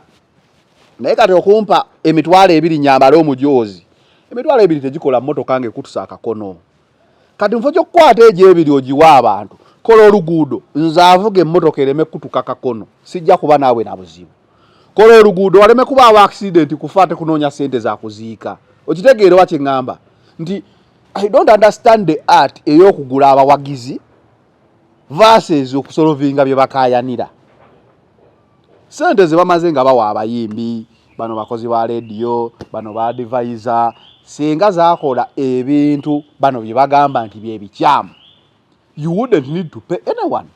Naye kati okumpa emitwalo 2 nyambale omujoozi emitwalo 2 tegikola mmotoka ng'ekutusa akakono. Kati nfo ky'okukwata egyo 2 ogiwa abantu kola oluguudo nze avuga emmotoka ereme kutuka kakono sijja kuba naawe na buzibu. Kola oluguudo waleme kubaawo accident kufa tekunoonya ssente za kuziika. Okitegeera wa kye ŋŋamba nti I don't understand the art ey'okugula abawagizi versus okusolvinga bye bakaayanira. Ssente ze bamaze nga bawa abayimbi bano bakozi ba radio bano ba advisor singa zaakola ebintu bano bye bagamba nti bye bikyamu you wouldn't need to pay anyone.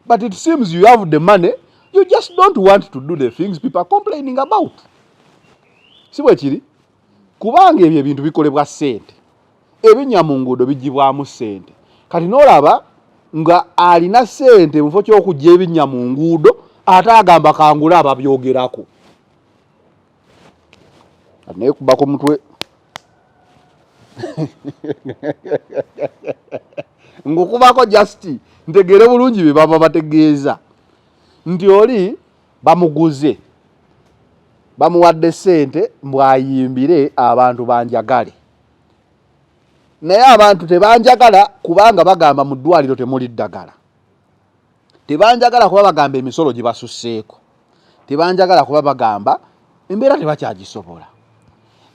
But it seems you have the money, you just don't want to do the things people are complaining about. Si bwe kiri? Kubanga ebyo ebintu bikolebwa ssente. Ebinnya mu nguudo bijjibwamu ssente. Kati n'olaba nga alina ssente mu kifo ky'okujja ebinnya mu nguudo ate agamba kangula ababyogerako. Naye kuba ku mutwe ngokubako just ntegere bulungi bye baba bategeeza nti oli bamuguze bamuwadde ssente mbwayimbire abantu banjagale. Naye abantu tebanjagala kubanga bagamba mu ddwaliro temuli ddagala. Tebanjagala kuba bagamba emisolo gibasuseeko. Tebanjagala kuba bagamba embeera tebakyagisobola.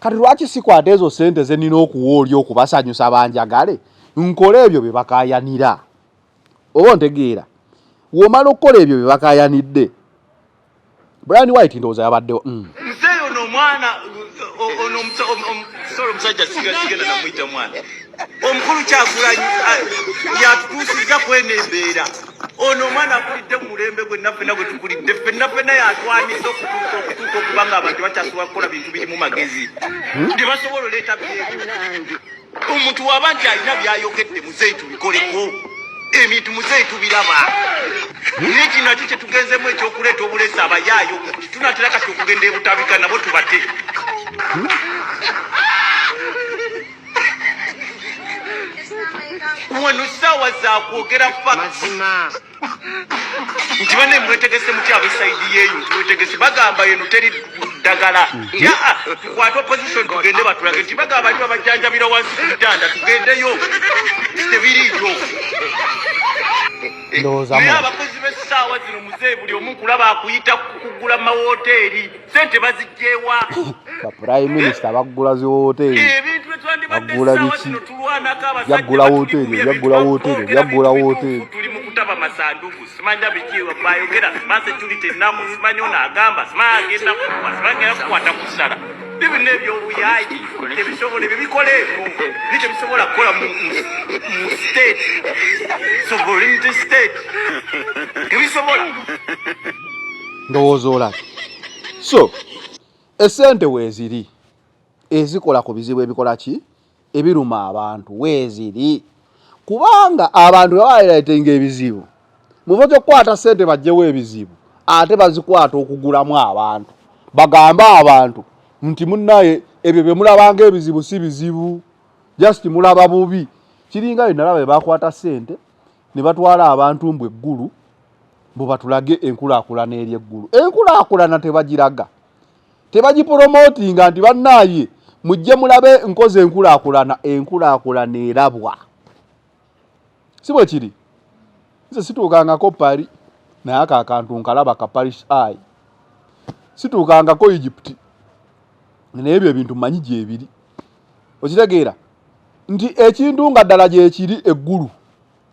kati lwaki sikwata ezo sente ze nina okuwa oli okubasanyusa banjagale nkole ebyo bye bakayanira oba ntegeera womala okukola ebyo bye bakayanidde Brian White ndowooza yabaddewo mzee ono mwana ono solo musajja sigenda namuyita mwana omukulu Kyagulanyi yatutuusiza kwena embeera ono mwana akulidde mu mulembe gwe naffena gwe tukulidde ffenna yatwaniza okutuuka okuba nga abantu bakyasobola kukola bintu birimu magezi gye basobola oleeta byebu omuntu waba nti alina byayogedde muzeeyi tubikoleko ebintu muzeeyi tubiraba naye kino nakyo kye tugenzemu ekyokuleeta obuleesa abayaayo tunatera kati okugenda ebutabika nabo tubate wano ssaawa zakwogera mazima nti bane mwetegese muti ab'esaidi yeeyo mwetegese bagamba yeno teri ddagala kwata opposition tugende batulage nti bagamba bali babajjanjabira wansi ku bitanda tugendeyo tebiriiyo naye abakozi b'essaawa zino muzeeyi buli omu kulaba akuyita kugula mu mawoteeri sente bazigyewa Prime Minister bagula zi hoteeri ebintu bagula biki yagula hoteeri tuli mu kutaba masanduku simanya bikiwa bayogera base tulite namu simanyo nagamba simagenda kukwata kusala bibino ebyobuyayi tebisobola ebibikoleeko tebisobola kukola mu state sovereignty state tebisobola ndowooza olaki so esente weeziri ezikola ku bizibu ebikola ki ebiruma abantu weeziri kubanga abantu bawaleetenga ebizibu muva kyokkwata sente bajjewo ebizibu ate bazikwata okugulamu abantu bagamba abantu nti munnaye ebyo bye mulabanga ebizibu si bizibu just mulaba bubi kiringa bye nalaba bakwata sente ne batwala abantu mbwe eggulu bo batulage enkulaakulana eri eggulu enkulaakulana tebagiraga tebagipromotinga nti bannaye mujje mulabe nkoze enkulaakulana erabwa si bwe kiri nze situukangako pali naye ako akantu nkalaba ka parish eye situukangako Egypt naye ebyo ebintu mmanyi gyebiri okitegeera nti ekintu nga ddala gyekiri eggulu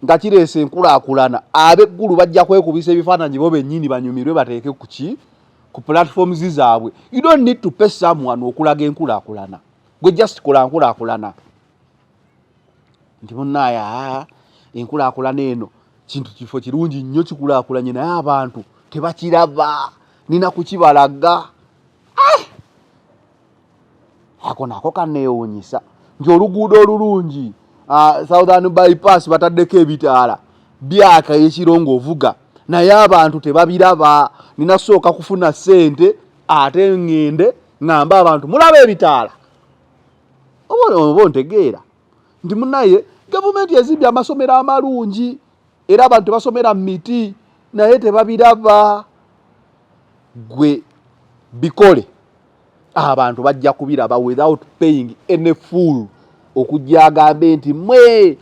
nga kireese enkulaakulana ab'eggulu bajja kwekubisa ebifaananyi bo bennyini banyumirwe bateeke ku ki ku platforms zaabwe you don't need to pay someone okulaga enkulaakulana gwe just kola nkulaakulana nti munnaaya enkulaakulana eno kintu kifo kirungi nnyo kikulaakulanye naye abantu tebakiraba nina kukibalaga ako nako kanneewuunyisa nti oluguudo olulungi Southern bypass bataddeko ebitaala byaka ekirongo ovuga naye abantu tebabiraba nina sooka kufuna sente ate ngende ngamba abantu mulaba ebitaala oba ntegeera nti munnaye gavumenti ezimbye amasomero amalungi era abantu basomera mu miti naye tebabiraba gwe bikole abantu bajja kubiraba without paying any fool okujja agambe nti mwe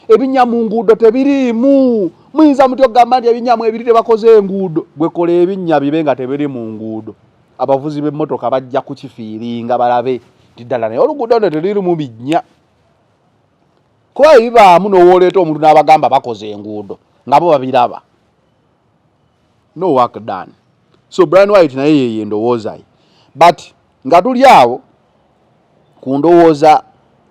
ebinya mu nguudo tebiriimu muyinza muti ogamba nti ebinyamu ebiri tebakoze enguudo gwe kola ebinya bibe nga tebiri mu nguudo abavuzi b'emmotoka bajja kukifiiringa balabe nti ddala naye oluguudo ne teriri mu binnya kuba ebibaamu n'owooleeta omuntu n'abagamba bakoze enguudo nga bo babiraba no work done so Brian White naye yeye ndowooza ye but nga tuli awo ku ndowooza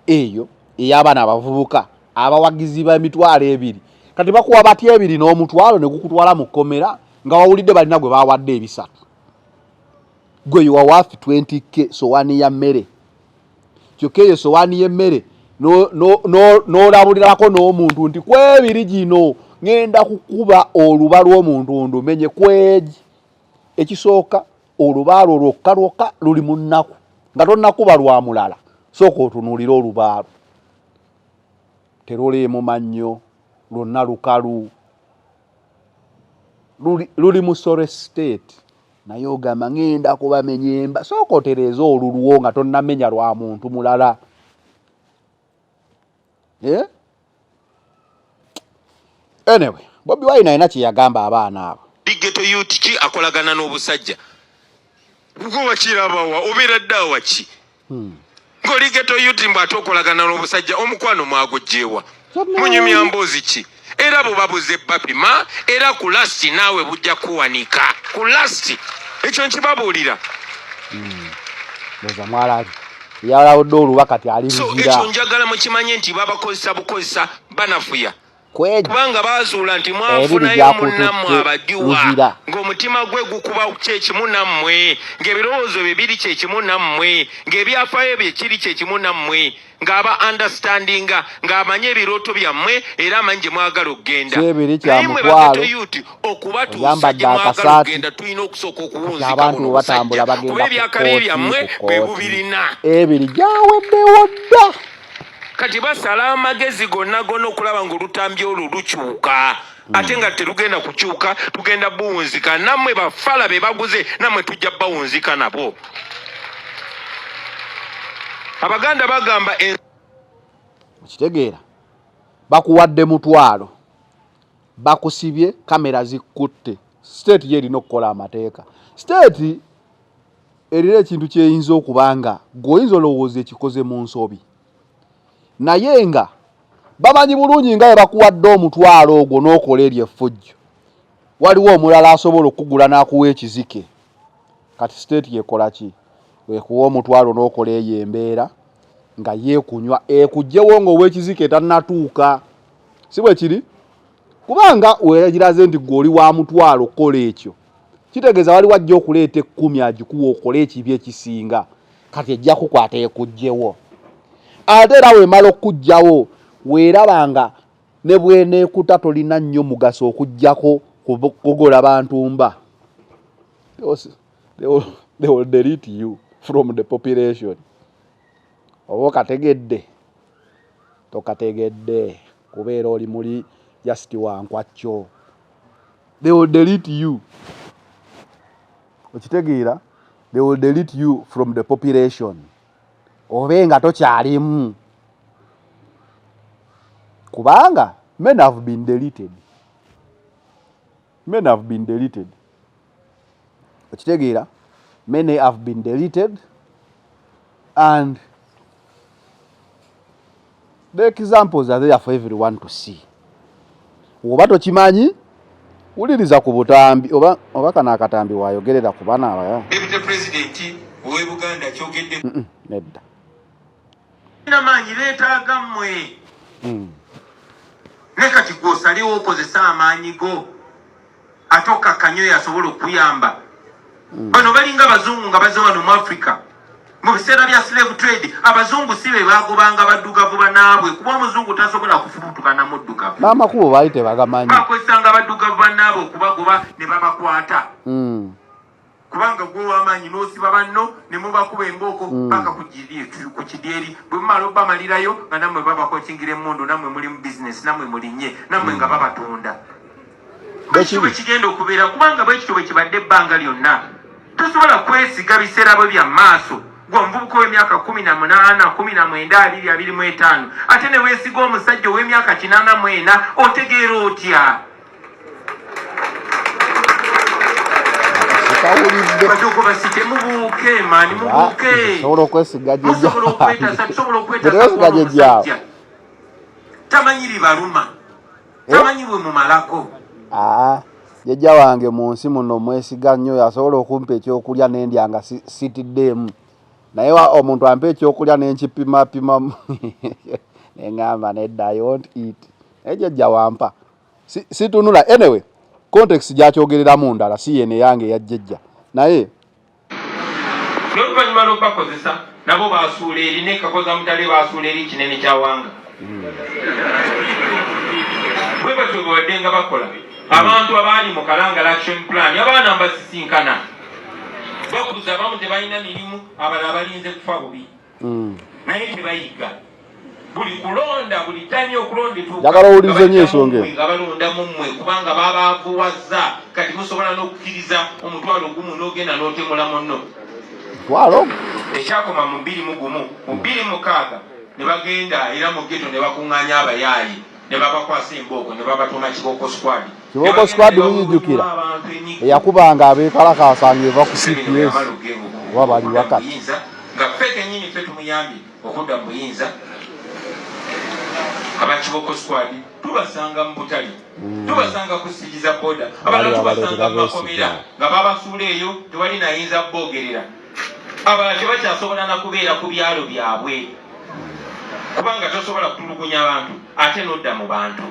eyo ey'abaana abavubuka abawagizi b'emitwalo ebiri kati bakuwa batya ebiri n'omutwalo ne gukutwala mu kkomera nga wawulidde balina gwe bawadde ebisatu gwe you are worth 20k sowaani ya mmere kyokka eyo sowaani y'emmere n'olabulirako n'omuntu nti kwebiri gino ngenda kukuba oluba lw'omuntu ndumenye kwegi ekisooka olubaalo lwokka luli mu nnaku nga tonnakuba lwa mulala sooka otunuulira olubaalo teruliimu mannyo lwonna lukalu luli mu sore state naye ogamba ngenda kubamenya emba sooka otereeza olulwo nga tonnamenya lwa muntu mulala anyway Bobi Wine alina kye yagamba abaana abo Geto youth ki akolagana n'obusajja ubwo bakirabawa obeera ddawa ki ng'oli geto yuti mbw'ate okolagana n'obusajja omukwano mwagujjeewa munyumya mboozi ki era bubabuze bapima era ku lasti naawe bujja kuwanika ku lasti ekyo nkibabuulira leza mwalabi yalawudde oluba kati ali luzira ekyo njagala mukimanye nti babakozesa bukozesa banafuya kubanga bazuula nti mwafunayo munnammwe abajjuwa ng'omutima gwe gukuba kyekimu nammwe ng'ebirowoozo bye biri kyekimu nammwe ng'ebyafaayo bye kiri kyekimu nammwe ng'aba understandinga ng'amanye ebirooto byammwe era amanyi gye mwagala okugenda naye mwe bagetoyuti okubatuusa gye mwagala okugenda tulina okusooka okuwunzika buno obusajja kuba ebyakabi byammwe bwe bubirina ebiri gyaweddewo dda kati basala amagezi gonna gonna okulaba ng'olutambi olwo lukyuka ate nga terugenda kukyuka tugenda buwunzika nammwe bafala be baguze nammwe tujja bawunzika nabo abaganda bagamba okitegeera bakuwadde mutwalo bakusibye kamera zikutte state yerina okukola amateeka state erina ekintu kyeyinza okubanga gweoyinza olowooza ekikoze mu nsobi naye nga bamanyi bulungi nga bakuwadde omutwalo ogwo n'okola eryeffujjo waliwo omulala asobola okugula n'akuwa ekizike kati state yekola ki wekuwa omutwalo n'okola eyo embeera nga yeekunywa ekugjewo ng'ow'ekizike tannatuuka si bwe kiri kubanga weegiraze nti gw'oli wa mutwalo kola ekyo kitegeeza wali wajja okuleeta 10 agikuwa okola ekibi ekisinga kati ejja kukwata ekugjewo ate era wemala okujjawo weerabanga ne bweneekuta tolina nnyo mugaso okujjako kugogola bantu mba they will delete you from the population oba okategedde tokategedde kubeera oli muli just wankwacyo they will delete you okitegeera they will delete you from the population obenga tokyalimu kubanga men have been deleted okitegeera many have been deleted and the examples are there for everyone to see oba tokimanyi wuliriza ku butambi oba kana akatambi wayogerera ku bana abaya deputy president owe Buganda kyogedde nedda namanyi leetaaga mmwe ne kati gw'osaliwo okozesa amaanyi go ate okakkanyo asobola okuyamba bano balinga abazungu nga bazze wano mu Africa mu biseera bya slave trade abazungu si be baagobanga baddugavu banaabwe kuba omuzungu tasobola kufubutuka na muddugavu n'amakubo baali tebagamanyi bakozesanga baddugavu banaabwe okubagoba ne babakwata kubanga gwe w'amaanyi n'osiba banno ne mubakuba embooko paka ku kidyeri bwe mumala obamalirayo nga nammwe babakokingira emmundu nammwe muli mu bizinesi nammwe mulinnye nammwe nga babatunda bwekityo bwe kigenda okubeera kubanga bwekityo bwe kibadde ebbanga lyonna tosobola kwesiga biseera bwe bya maaso gwe omuvubuka w'emyaka 18 19 25 ate ne weesiga omusajja ow'emyaka 84 otegeera otya batoko basite mubuuke maani mubuuke sobola okwesiga jejja tamanyi libaluma tamanyi bwe mumalako jejja wange mu nsi muno mwesiga nnyo yasobola okumpa ekyokulya nendya nga sitiddeemu naye omuntu ampa ekyokulya nenkipimapimamu neŋŋamba nedda I won't eat naye jejja wampa situnula anyway context gyakyogereramu ndala si yene yange yajjejja naye n'oluvannyuma lw'okubakozesa nabo baasuula eri nekakoza mutale baasuula eri kinene kyawanga bwe batyo bwe nga bakola abantu abaali mu kalangala action plan abaana mbasisinkana bakuza abamu tebalina mirimu abalala balinze kufa bubi naye tebayiga buli kulonda buli tani okulonda njagala owulirize nnyo ensonga nga balondamu mmwe kubanga babaavuwazza kati musobola n'okukkiriza omutwalo gumu n'ogenda n'otemula munno mutwalo ekyakoma mu 21 mu 26 ne bagenda era mu geto ne bakuŋŋaanya abayaayi ne babakwasa embooko ne babatuma Kiboko squad muyijjukira eyakubanga abeekalakaasanga eva ku CPS oba bali wakati nga ffe kennyini ffe tumuyambye okudda mu buyinza abakiboko squad tubasanga mu butali tubasanga kusigiza boda abalala tubasanga mu makomera nga babasuula eyo tewali nayinza boogerera abalala tebakyasobola na kubeera ku byalo byabwe kubanga tosobola kutulugunya abantu ate nodda mu bantu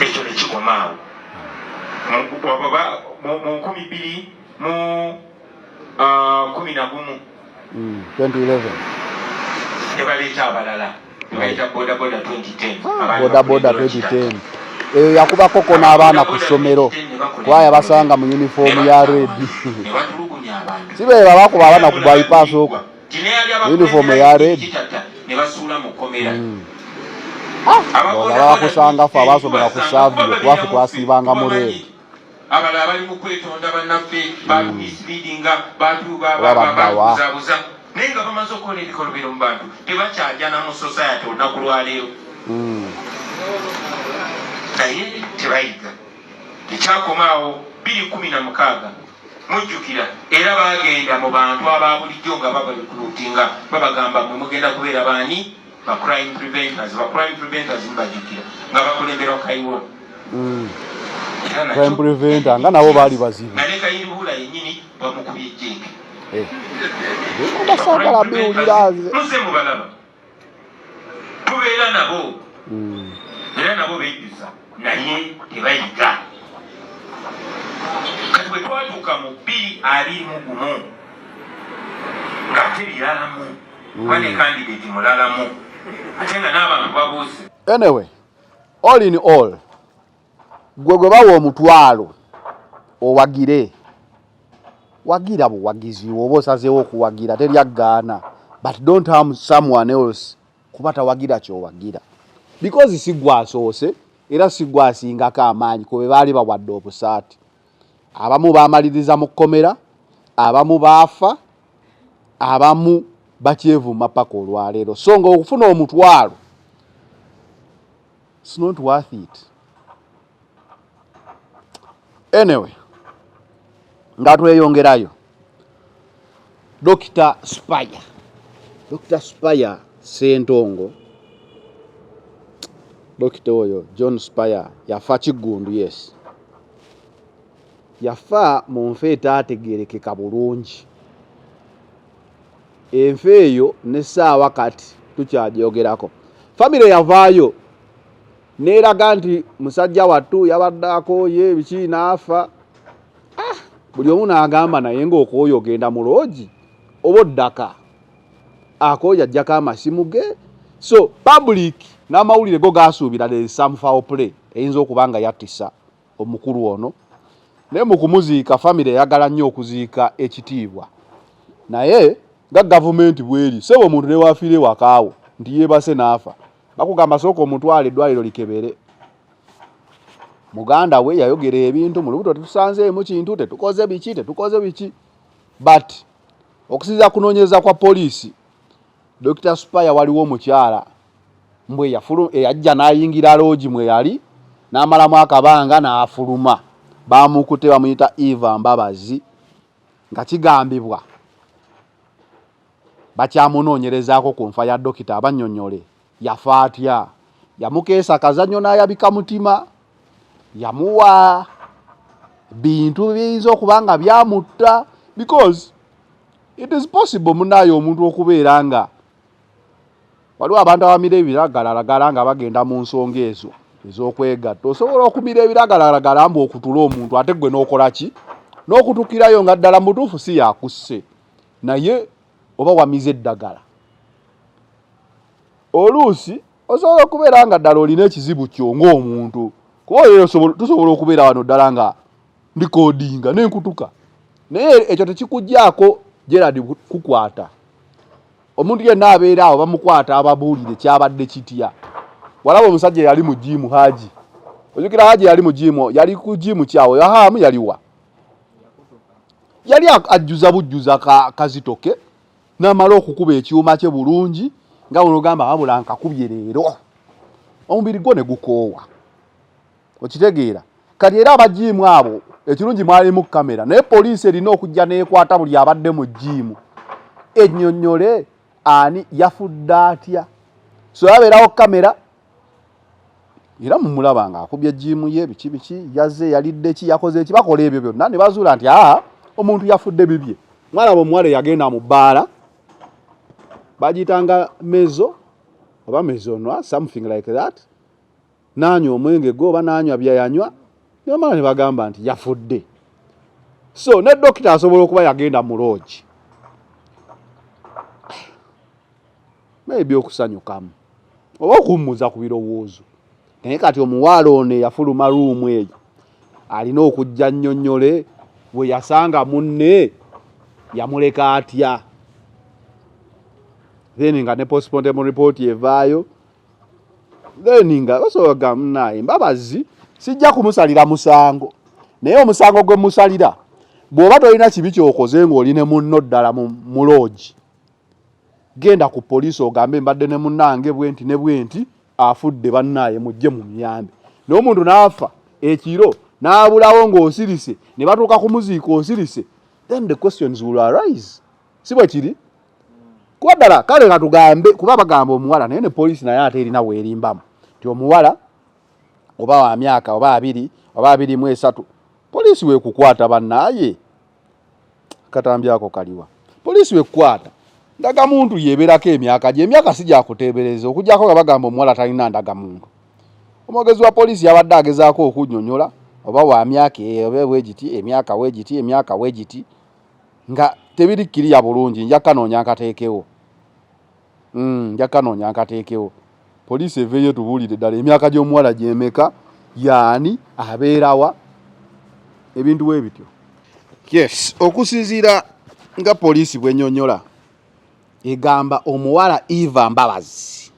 ekyo nekikomaawo mu 2011 nebaleeta abalala nebaita bodaboda 2010 bodaboda 2010 eyo yakubakoko n'abaana ku ssomero kwaya basanga mu yunifoomu ya redi sibeera bakuba abaana ku bypass okwo yunifoomu ya redi nebasuula mu komera bakusanga fe abasomera ku saaviyo kubafe twasiibanga mu reedi abalala bali mu kwetonda bannaffe batumisibidinga batubuzabuza naye nga bamaze okukola ebikolobero mu bantu tebakyajana mu society olunaku lwaleero naye tebayiga ekyakomaawo 2016 mujjukira era bagenda mu bantu aba bulijjo nga babalikurutinga babagamba mwe mugenda kubeera baani ba crime preventers mbajjukira nga bakulemberwa Kaiwo crime preventer nga nabo baali bazibu nga ne Kayiribula yennyini bamukubye ejjenge basagala biwuliraze muze mubalaba tubeera nabo era nabo bejjusa naye tebayiga kati bwe twatuuka mu 2021 ng'ate biralamu kuba ne candidate mulalamu ate nga n'abantu babuuse anyway all in all gwe bawa omutwalo owagire wagira buwagizi oba osazeewo okuwagira teryagaana but don't harm someone else kuba tawagira kyowagira because si gwasoose era si gwasingako amaanyi kwe baali bawadde obusaati abamu baamaliriza mu kkomera abamu baafa abamu bakyevuma paka olwaleero so nga okufuna omutwalo it's not worth it anyway nga tweyongerayo Dr. Spire Sentongo Dr. oyo John Spire yafa Kigundu yes yafa mu nfe etaategeerekeka bulungi enfe eyo n'essaawa kati tukyagyogerako famire yavaayo neeraga nti musajja wattu yabadde akooye biki n'afa buli omu n'agamba naye ng'okooye ogenda mu loogi oba oddaka akooye ajjako amasimu ge so public n'amawulire go gaasuubira the some foul play eyinza okuba nga yattisa omukulu ono naye mu kumuziika famire eyagala nnyo okuziika ekitiibwa naye nga gavumenti bweri sebo omuntu ne waafiire wakaawo nti yeebase n'afa bakugamba sooka omutwala eddwaliro likebere muganda we yayogera ebintu mu lubuto tetusanzeemu kintu tetukoze biki but okusinziira kunoonyereza kwa poliisi Dr. Spire waliwo omukyala mbwe eyajja n'ayingira loogi mwe yali n'amalamu akabanga n'afuluma baamukute bamuyita Eva Mbabazi nga kigambibwa bakyamunoonyerezaako ku nfa ya dokita abannyonnyole yafa atya yamukeesa kazannyo n'ayabika mutima yamuwa bintu biyinza okuba nga byamutta because it is possible munayo omuntu okubeera nga waliwo abantu abamira ebiragalalagala nga bagenda mu nsonga ezo ez'okwegatta osobola okumira ebiragalalagala mbu okutula omuntu ate gwe n'okola ki n'okutukirayo nga ddala mutuufu si yakusse naye oba wamize eddagala oluusi osobola okubeera nga ddala olina ekizibu kyo ng'omuntu kuba oyo tusobola okubeera wano ddala nga ndikodinga n'enkutuka naye ekyo tekikuggyako Gerard kukwata omuntu yenna abeera awo bamukwata ababuulire kyabadde kitya walaba omusajja yali mu jimu Haji ojukira Haji yali mu jimu yali ku jimu kyawo yahamu yaliwa yali ajjuza bujjuza kazitoke n'amala okukuba ekyuma kye bulungi nga onogamba wabula nkakubye leero omubiri gwo ne gukoowa okitegeera kati era abajimu abo ekirungi mwalimu kamera naye poliisi erina okujja n'ekwata buli abadde mu jimu ennyonnyole ani yafudde atya. So yabeerawo kamera era mumulaba nga akubye jimu ye biki yazze yalidde ki yakoze eki bakola ebyo byonna ne bazuula nti omuntu yafudde bibye. Mwalaba omuwala yagenda mu bbaala bagitanga mezo oba mezonwa something like that, nanywa omwenge go oba nanywa byayanywa ne bamala ne bagamba nti yafudde. So ne dokita asobola okuba yagenda mu lodge maybe okusanyukamu oba okummuza ku birowoozo, naye kati omuwala ono yafuluma ruumu eyo alina okujja nnyonnyole bwe yasanga munne yamuleka atya. Then nga ne postmortem report evaayo, then nga osobola naye mbabazi sijja kumusalira musango, naye omusango gwe musalira bw'oba tolina kibi kyokoze ng'oli ne munno ddala mu lodge, genda ku poliisi ogambe mbadde ne munnange bwenti ne bwenti afudde bannaaye mujje mu myambe. Naye omuntu n'afa ekiro n'abulawo ng'osirise ne batuuka kumuziika osirise, then the questions will arise. Si bwe kiri? Kuba ddala kale katugambe kuba bagamba omuwala naye ne poliisi naye ate erina weerimbamu nti omuwala oba wa myaka oba 2 oba 23 poliisi weekukwata bannaaye katambyako kaliwa. Poliisi weekukwata ndagamuntu yeeberako emyaka gye, emyaka si gyakuteebereza okugyako nga bagamba omuwala talina ndagamuntu. Omwogezi wa poliisi yabadde agezaako okunnyonnyola oba wa myaka oba weegiti emyaka weegiti emyaka weegiti nga tebirikkiriya bulungi. Njakka noonya nkateekewo poliisi eveeyo tubuulire ddala emyaka gy'omuwala gy'emeka, yaani abeerawa, ebintu bwe bityo. Yes, okusinziira nga poliisi bwennyonnyola egamba omuwala Eva Mbabazi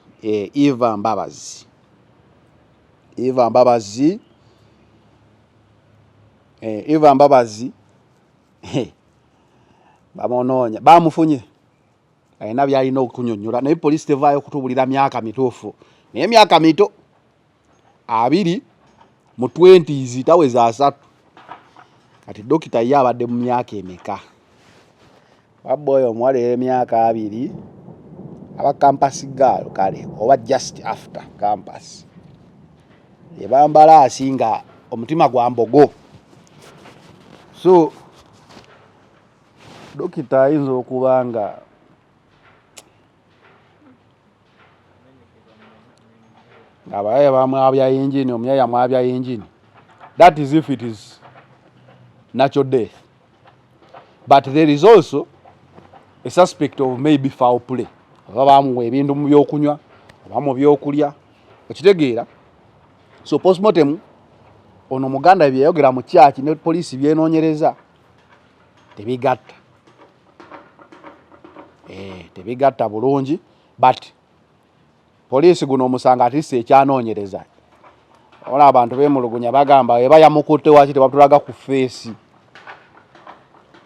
bamunoonya bamufunye alina byalina okunyonnyola, naye poliisi tevaayo kutubulira myaka mituufu, naye myaka mito 20 mu 20s taweza 3. Kati dokita ye abadde mu myaka emeka? Wabboyo omuwala emyaka 2 aba campus girl kale oba just after campus ebambala asinga omutima gwa mbogo. So dokita ayinza okuba nga abaye bamwabya engine, omuyaya mwabya engine. That is if it is natural death, but there is also a suspect of maybe foul play. Oba bamuwa ebintu mu byokunywa oba mu byokulya okitegeera. So postmortem ono muganda byeyogera mu kyaki ne poliisi byenoonyereza tebigatta tebigatta bulungi, but poliisi guno omusanga atisse ekyanoonyereza. Ola abantu beemulugunya bagamba eba yamukutte waki tebatulaga ku feesi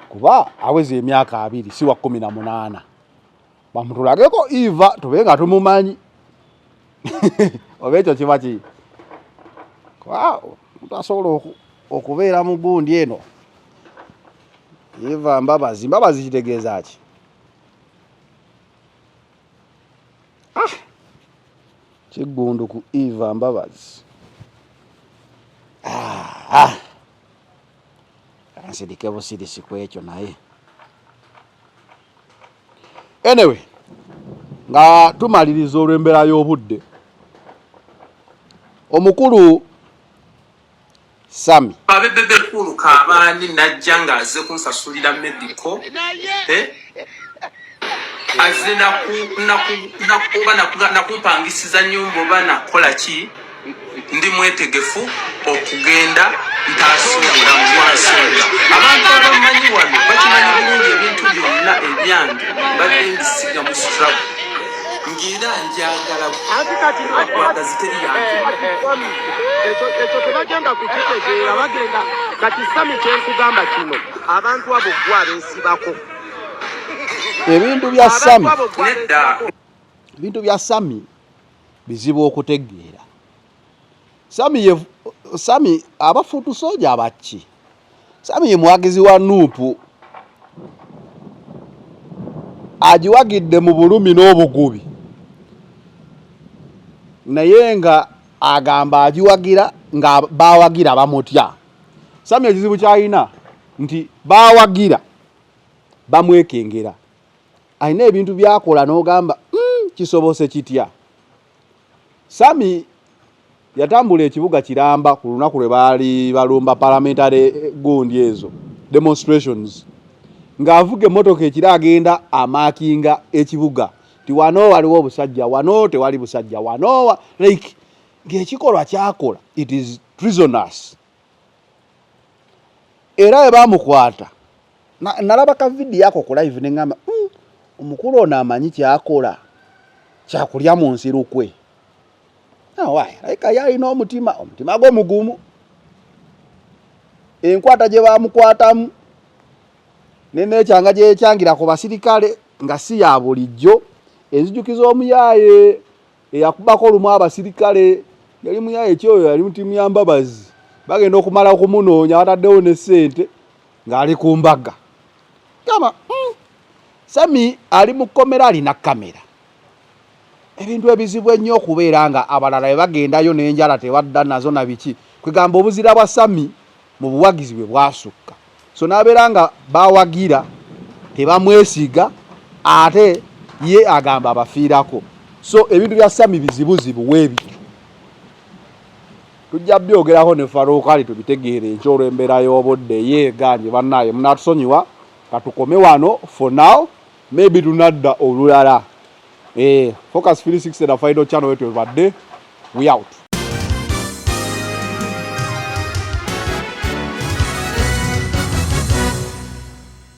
kuba aweze emyaka 2 si wa 18. Bamutulageko Eva tube nga tumumanyi oba ekyo kiba ki mutasobola okubeera mu gundi eno. Eva Mbabazi kitegeeza ki? Kiggundu ku Eva Mbabazi. Kansidike busirisi ku ekyo naye. Anyway, nga tumaliriza olw'embeera y'obudde, omukulu Sami abebebe kulu kabaani najja ng'aze kunsasulira medico aze nakumpangisiza nnyumba oba nakola ki, ndi mwetegefu okugenda ntaasuubula mu lwansonga. Abantu abamanyi wano bakimanyi bulungi ebintu byonna ebyange mbadde mbisiga mu struggle ngira njagala akwagazi teri yange ekyo tebagenda kukitegeera bagenda kati Sami kyenkugamba kino abantu abo gwe abeesibako ebintu bya Sami bizibu okutegeera. Sami abafuutu soja abaki? Sami ye mwagizi wa Nuupu. agiwagidde mu bulumi n'obugubi naye nga agamba agiwagira nga bawagira bamutya. Sami ekizibu kyalina nti bawagira bamwekengera, alina ebintu byakola n'ogamba kisobose kitya. Sami yatambula ekibuga Kiramba ku lunaku lwe baali balumba parliamentary gundi ezo demonstrations, ng'avuga emmotoka ekira agenda amaakinga ekibuga ti wano waliwo obusajja, wano tewali busajja, wano like ng'ekikolwa kyakola it is prisoners. Era bwe bamukwata nalaba ka video yako ku live ne ngamba omukulu ono amanyi kyakola kyakulya mu nsirukwe. Like yalina omutima gw'omugumu. Enkwata gye bamukwatamu n'ekyanga gye ekyangira ku basirikale nga si ya bulijjo, ezijukiza omuyaaye eyakubako olumu abasirikale, yali muyaaye ekyoyo yali mu ttiimu ya Mbabazi, bagenda okumala okumunoonya bataddewo ne ssente ng'ali ku mbaga. Kama Sami ali mu kkomera alina kamera. Ebintu ebizibu ennyo okubeera nga abalala bwe bagendayo n'enjala tebadda nazo na biki, kwegamba obuzira bwa Sami mu buwagizi bwe bwasukka. So n'abeera nga bawagira tebamwesiga ate ye agamba abafiirako. So ebintu bya Sami bizibuzibu weebityo. Tujja byogerako ne Farouk Ali tubitegeere enkyo embeera y'obudde yeeganje bannaye munatusonyiwa katukome wano for now, maybe tunadda olulala. Focus 360 the final channel wetu ebadde we out.